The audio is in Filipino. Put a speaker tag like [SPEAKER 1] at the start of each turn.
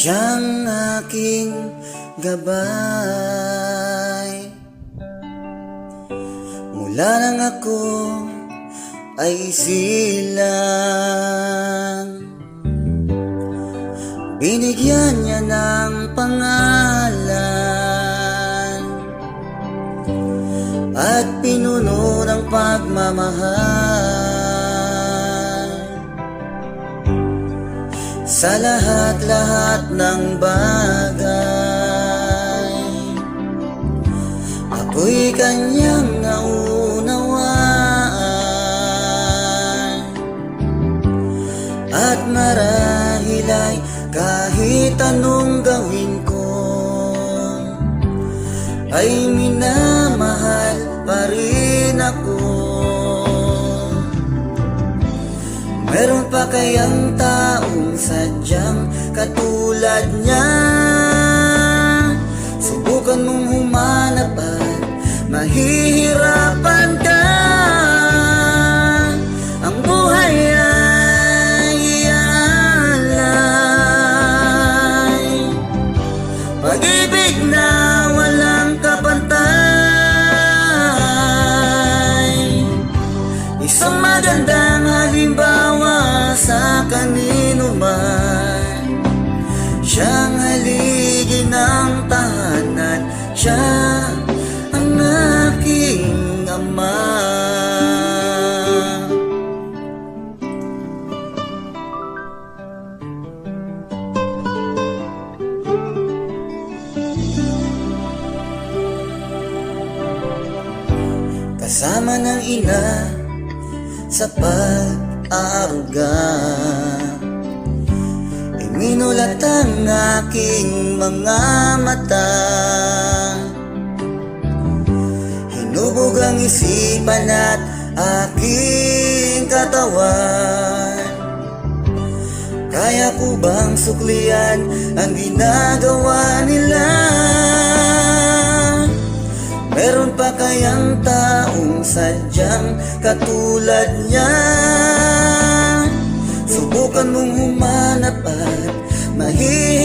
[SPEAKER 1] Siyang aking gabay. Mula nang ako ay silang, binigyan niya ng pangalan at pinuno ng pagmamahal. Sa lahat-lahat ng bagay, ako'y kanyang naunawaan. At marahil ay kahit anong gawin ko, ay minamahal pa rin ako. Meron pa kayang taong sadyang katulad niya? Subukan mong humanap at mahihirapan ka. Ang buhay ay alay, pag-ibig na walang kapantay. Isang magandang halimbawa sa kanino man. Siyang haligi ng tahanan, siya ang aking ama. Kasama ng ina sa pag-aaruga, iminulat ang aking mga mata. Hinubog ang isipan at aking katawan. Kaya ko bang suklian ang ginagawa nila? Meron pa kayang taong sadyang katulad niya? Subukan mong humanap at mahirap